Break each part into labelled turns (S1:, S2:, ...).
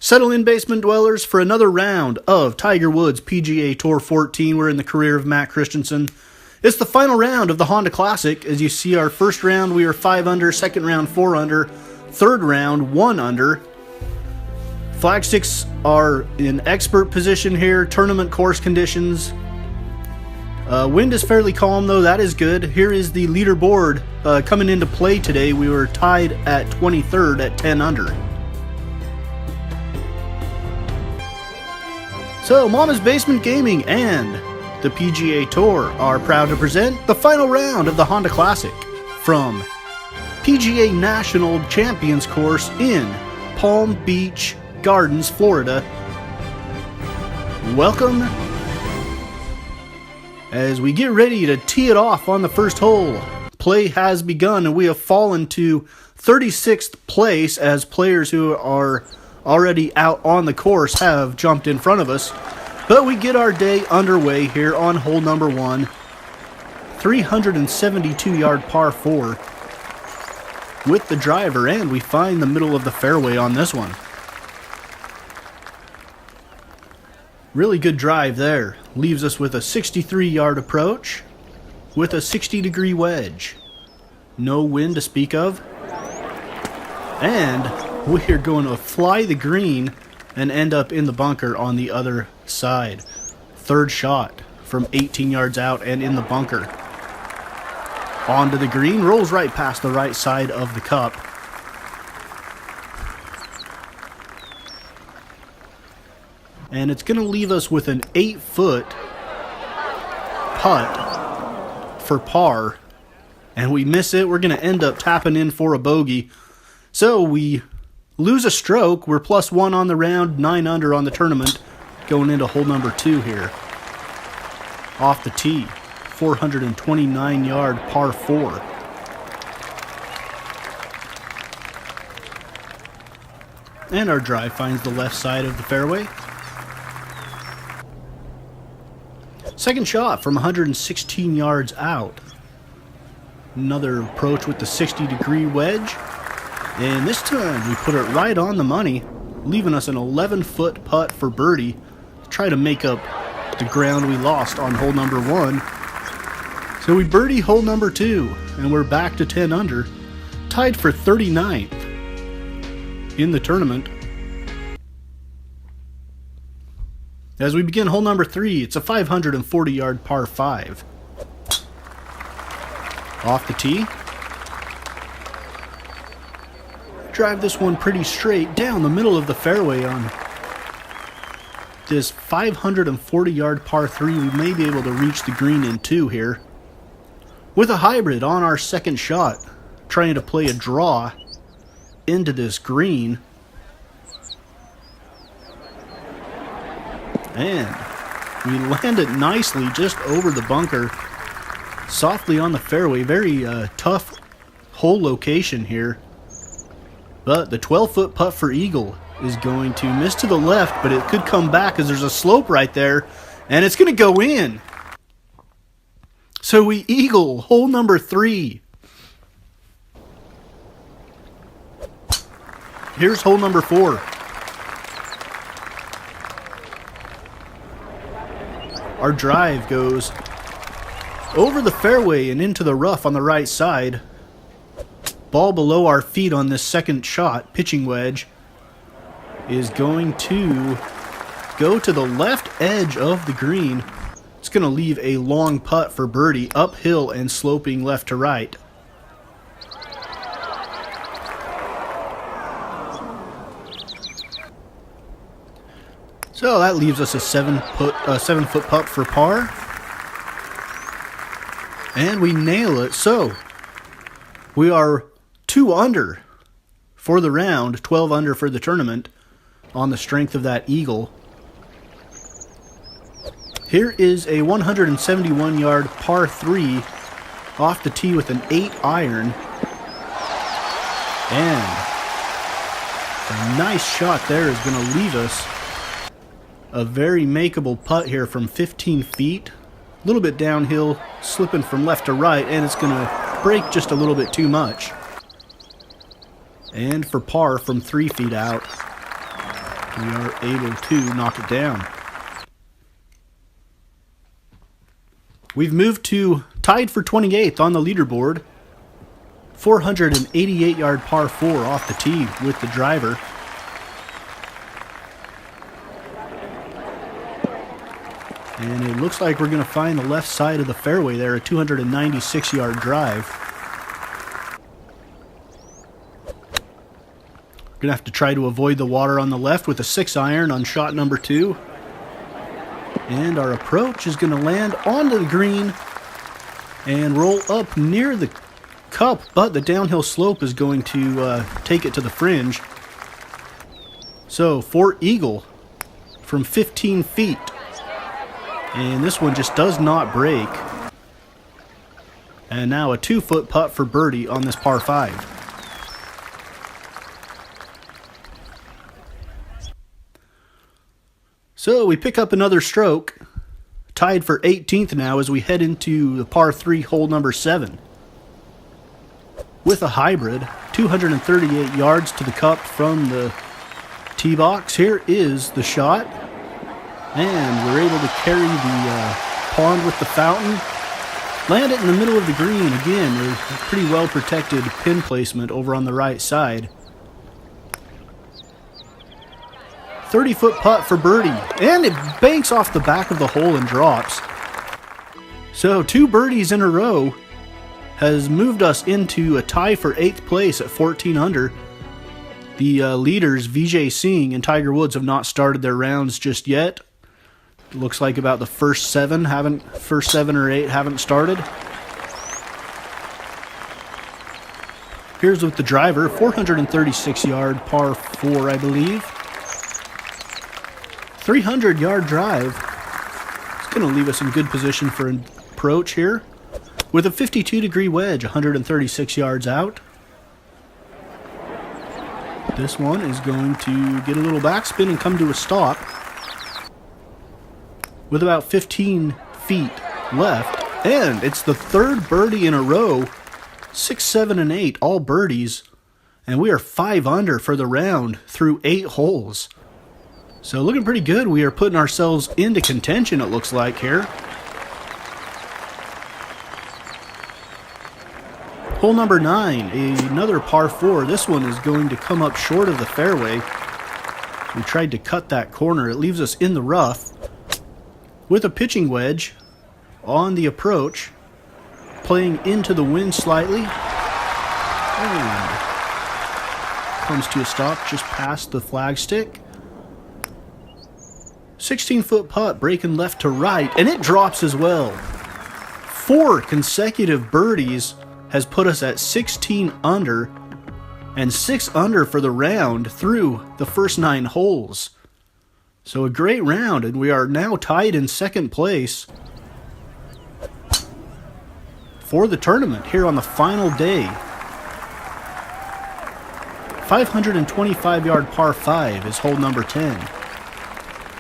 S1: Settle in, basement dwellers, for another round of Tiger Woods PGA Tour 14. We're in the career of Matt Christensen. It's the final round of the Honda Classic. As you see, our first round we were 5 under, second round 4 under, third round 1 under. Flag sticks are in expert position here, tournament course conditions. Wind is fairly calm though, that is good. Here is the leaderboard coming into play today. We were tied at 23rd at 10 under. So, Mama's Basement Gaming and the PGA Tour are proud to present the final round of the Honda Classic from PGA National Champions Course in Palm Beach Gardens, Florida. Welcome as we get ready to tee it off on the first hole. Play has begun and we have fallen to 36th place as players who are already out on the course have jumped in front of us. But we get our day underway here on hole number 1. 372-yard par 4 with the driver, and we find the middle of the fairway on this one. Really good drive there. Leaves us with a 63-yard approach with a 60-degree wedge. No wind to speak of. And we are going to fly the green and end up in the bunker on the other side. Third shot from 18 yards out and in the bunker. Onto the green, rolls right past the right side of the cup. And it's going to leave us with an 8-foot putt for par. And we miss it. We're going to end up tapping in for a bogey. So we lose a stroke. We're +1 on the round, 9 under on the tournament, going into hole number 2 here. Off the tee, 429-yard par 4. And our drive finds the left side of the fairway. Second shot from 116 yards out. Another approach with the 60-degree wedge. And this time we put it right on the money, leaving us an 11-foot putt for birdie to try to make up the ground we lost on hole number 1. So we birdie hole number 2, and we're back to 10 under, tied for 39th in the tournament. As we begin hole number 3, it's a 540-yard par 5. Off the tee. Drive this one pretty straight down the middle of the fairway on this 540-yard par 3. We may be able to reach the green in 2 here. With a hybrid on our second shot, trying to play a draw into this green. And we land it nicely just over the bunker, softly on the fairway. Very tough hole location here. But the 12-foot putt for eagle is going to miss to the left, but it could come back as there's a slope right there, and it's going to go in. So we eagle hole number 3. Here's hole number 4. Our drive goes over the fairway and into the rough on the right side. Ball below our feet on this second shot, pitching wedge, is going to go to the left edge of the green. It's going to leave a long putt for birdie, uphill and sloping left to right. So that leaves us a 7-foot putt for par. And we nail it. So we are 2 under for the round, 12 under for the tournament on the strength of that eagle. Here is a 171-yard par 3 off the tee with an 8-iron. And a nice shot there is going to leave us a very makeable putt here from 15 feet. A little bit downhill, slipping from left to right, and it's going to break just a little bit too much. And for par from 3 feet out, we are able to knock it down. We've moved to tied for 28th on the leaderboard. 488-yard par 4 off the tee with the driver. And it looks like we're going to find the left side of the fairway there, a 296-yard drive. Going to have to try to avoid the water on the left with a 6-iron on shot number 2. And our approach is going to land onto the green and roll up near the cup, but the downhill slope is going to take it to the fringe. So, for eagle from 15 feet. And this one just does not break. And now a 2-foot putt for birdie on this par 5. So we pick up another stroke, tied for 18th now as we head into the par 3 hole number 7. With a hybrid, 238 yards to the cup from the tee box. Here is the shot. And we're able to carry the pond with the fountain. Land it in the middle of the green. Again, a pretty well protected pin placement over on the right side. 30-foot putt for birdie. And it banks off the back of the hole and drops. So 2 birdies in a row has moved us into a tie for 8th place at 14 under. The leaders, Vijay Singh and Tiger Woods, have not started their rounds just yet. Looks like about the first 7 or 8 haven't started. Here's with the driver, 436-yard par 4, I believe. 300-yard drive. It's going to leave us in good position for an approach here. With a 52-degree wedge, 136 yards out. This one is going to get a little backspin and come to a stop. With about 15 feet left. And it's the 3rd birdie in a row. 6, 7, and 8, all birdies. And we are 5 under for the round through 8 holes. So looking pretty good. We are putting ourselves into contention, it looks like, here. Hole number 9, another par 4. This one is going to come up short of the fairway. We tried to cut that corner. It leaves us in the rough. With a pitching wedge on the approach, playing into the wind slightly, and comes to a stop just past the flagstick. 16-foot putt breaking left to right, and it drops as well. 4 consecutive birdies has put us at 16 under, and 6 under for the round through the first 9 holes. So a great round, and we are now tied in 2nd place for the tournament here on the final day. 525-yard par 5 is hole number 10.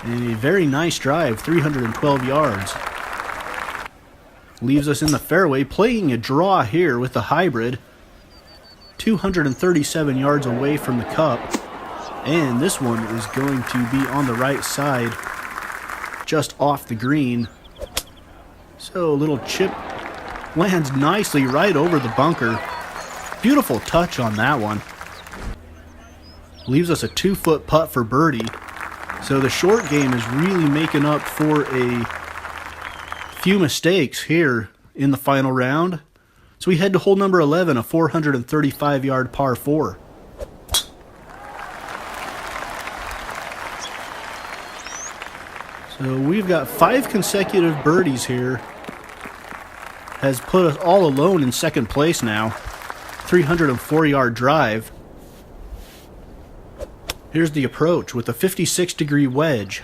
S1: And a very nice drive, 312 yards. Leaves us in the fairway, playing a draw here with the hybrid. 237 yards away from the cup. And this one is going to be on the right side, just off the green. So a little chip lands nicely right over the bunker. Beautiful touch on that one. Leaves us a 2-foot putt for birdie. So the short game is really making up for a few mistakes here in the final round. So we head to hole number 11, a 435-yard par 4. So we've got 5 consecutive birdies here. Has put us all alone in 2nd place now. 304-yard drive. Here's the approach with a 56-degree wedge.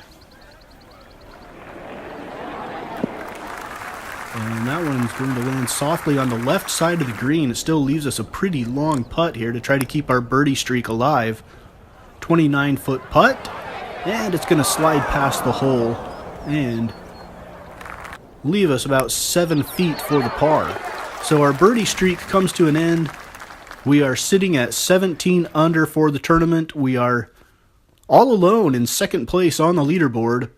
S1: And that one's going to land softly on the left side of the green. It still leaves us a pretty long putt here to try to keep our birdie streak alive. 29-foot putt. And it's going to slide past the hole and leave us about 7 feet for the par. So our birdie streak comes to an end. We are sitting at 17 under for the tournament. We are all alone in second place on the leaderboard.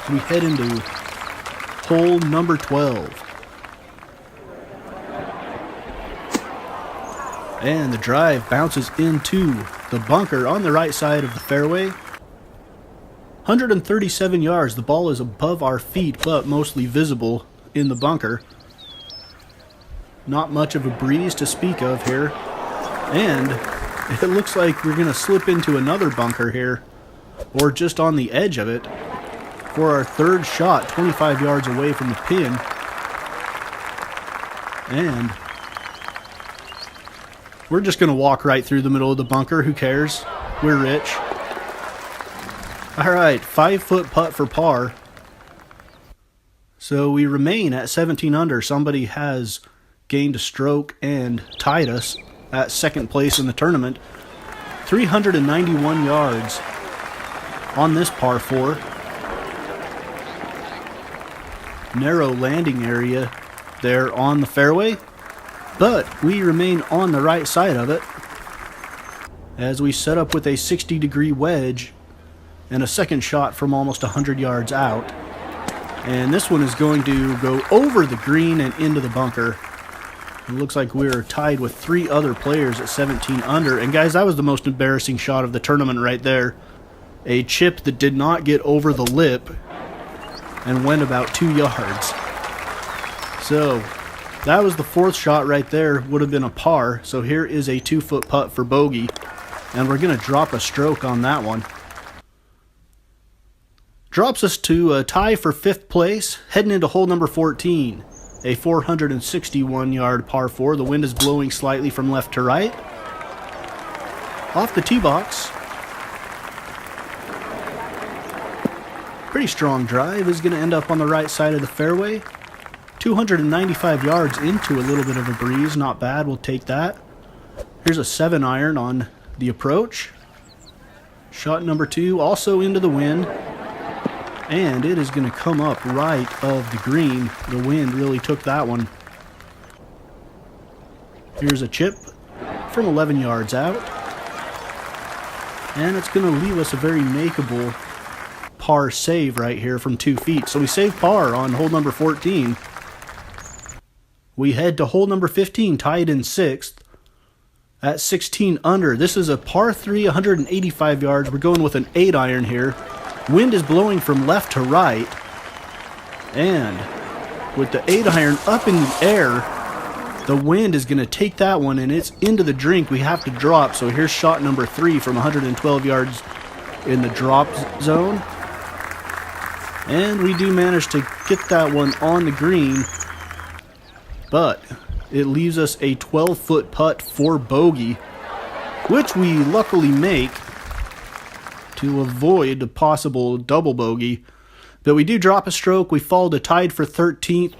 S1: We head into hole number 12. And the drive bounces into the bunker on the right side of the fairway. 137 yards. The ball is above our feet, but mostly visible in the bunker. Not much of a breeze to speak of here. And it looks like we're going to slip into another bunker here, or just on the edge of it, for our third shot, 25 yards away from the pin. And we're just going to walk right through the middle of the bunker. Who cares? We're rich. All right, 5-foot putt for par. So we remain at 17 under. Somebody has gained a stroke and tied us at second place in the tournament. 391 yards on this par 4. Narrow landing area there on the fairway, but we remain on the right side of it as we set up with a 60-degree wedge and a second shot from almost 100 yards out. And this one is going to go over the green and into the bunker. It looks like we're tied with 3 other players at 17 under. And guys, that was the most embarrassing shot of the tournament right there. A chip that did not get over the lip and went about 2 yards. So that was the 4th shot right there. Would have been a par. So here is a 2-foot putt for bogey. And we're going to drop a stroke on that one. Drops us to a tie for 5th place, heading into hole number 14. A 461-yard par 4. The wind is blowing slightly from left to right. Off the tee box. Pretty strong drive. Is going to end up on the right side of the fairway. 295 yards into a little bit of a breeze. Not bad. We'll take that. Here's a 7-iron on the approach. Shot number 2 also into the wind. And it is going to come up right of the green. The wind really took that one. Here's a chip from 11 yards out. And it's going to leave us a very makeable par save right here from 2 feet. So we save par on hole number 14. We head to hole number 15, tied in 6th at 16 under. This is a par 3, 185 yards. We're going with an 8-iron here. Wind is blowing from left to right, and with the 8-iron up in the air, the wind is going to take that one, and it's into the drink. We have to drop, so here's shot number 3 from 112 yards in the drop zone. And we do manage to get that one on the green, but it leaves us a 12-foot putt for bogey, which we luckily make to avoid a possible double bogey. But we do drop a stroke. We fall to tied for 13th,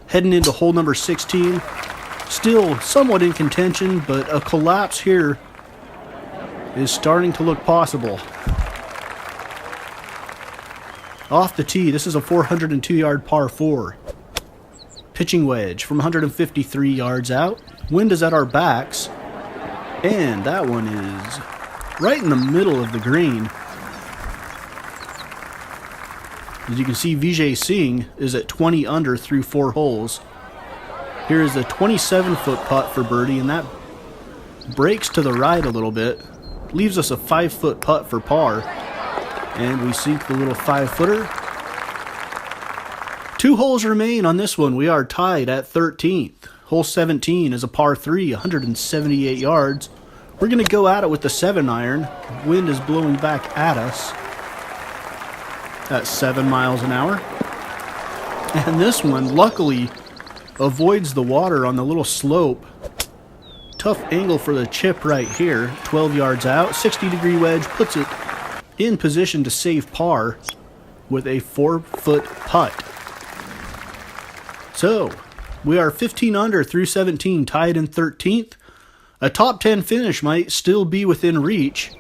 S1: heading into hole number 16. Still somewhat in contention, but a collapse here is starting to look possible. Off the tee, this is a 402-yard par 4. Pitching wedge from 153 yards out. Wind is at our backs, and that one is right in the middle of the green. As you can see, Vijay Singh is at 20 under through 4 holes. Here is a 27-foot putt for birdie, and that breaks to the right a little bit. Leaves us a 5-foot putt for par. And we sink the little 5-footer. 2 holes remain on this one. We are tied at 13th. Hole 17 is a par 3, 178 yards. We're going to go at it with the 7-iron. Wind is blowing back at us at 7 miles an hour. And this one, luckily, avoids the water on the little slope. Tough angle for the chip right here. 12 yards out. 60-degree wedge puts it in position to save par with a 4-foot putt. So, we are 15 under through 17, tied in 13th. A top 10 finish might still be within reach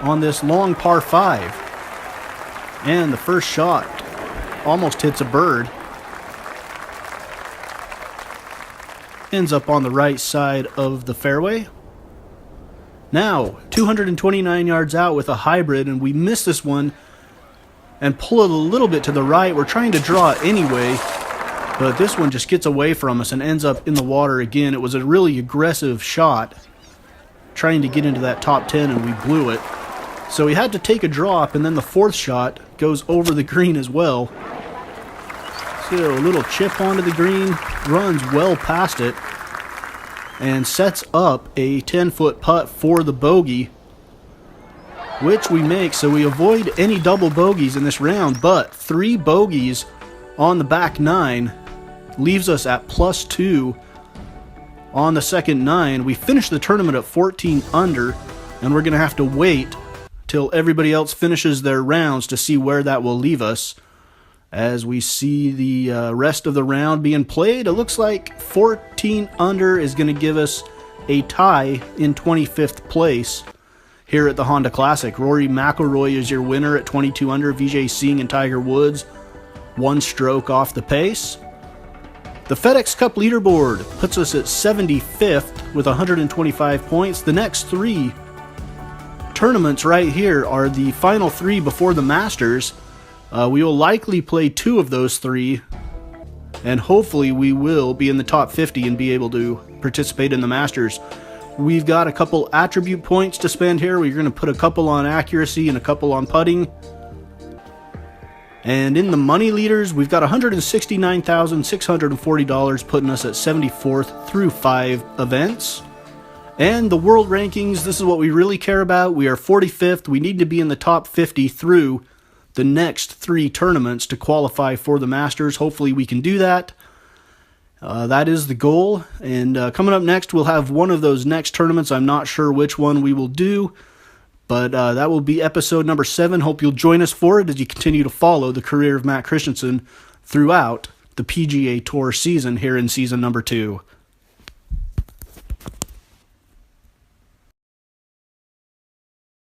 S1: on this long par 5. And the first shot almost hits a bird. ends up on the right side of the fairway. Now, 229 yards out with a hybrid, and we miss this one and pull it a little bit to the right. We're trying to draw it anyway, but this one just gets away from us and ends up in the water again. It was a really aggressive shot, trying to get into that top 10, and we blew it. So we had to take a drop, and then the fourth shot goes over the green as well. So a little chip onto the green, runs well past it, and sets up a 10-foot putt for the bogey, which we make. So we avoid any double bogeys in this round, but 3 bogeys on the back 9 leaves us at +2 on the second 9. We finish the tournament at 14 under, and we're going to have to wait till everybody else finishes their rounds to see where that will leave us. As we see the rest of the round being played, it looks like 14 under is going to give us a tie in 25th place here at the Honda Classic. Rory McIlroy is your winner at 22 under. Vijay Singh and Tiger Woods 1 stroke off the pace. The FedEx Cup leaderboard puts us at 75th with 125 points. The next 3 tournaments right here are the final 3 before the Masters. We will likely play 2 of those 3, and hopefully we will be in the top 50 and be able to participate in the Masters. We've got a couple attribute points to spend here. We're going to put a couple on accuracy and a couple on putting. And in the money leaders, we've got $169,640, putting us at 74th through 5 events. And the world rankings, this is what we really care about. We are 45th. We need to be in the top 50 through the next 3 tournaments to qualify for the Masters. Hopefully we can do that. That is the goal. And coming up next, we'll have one of those next tournaments. I'm not sure which one we will do, but that will be episode number 7. Hope you'll join us for it as you continue to follow the career of Matt Christensen throughout the PGA Tour season here in season number 2.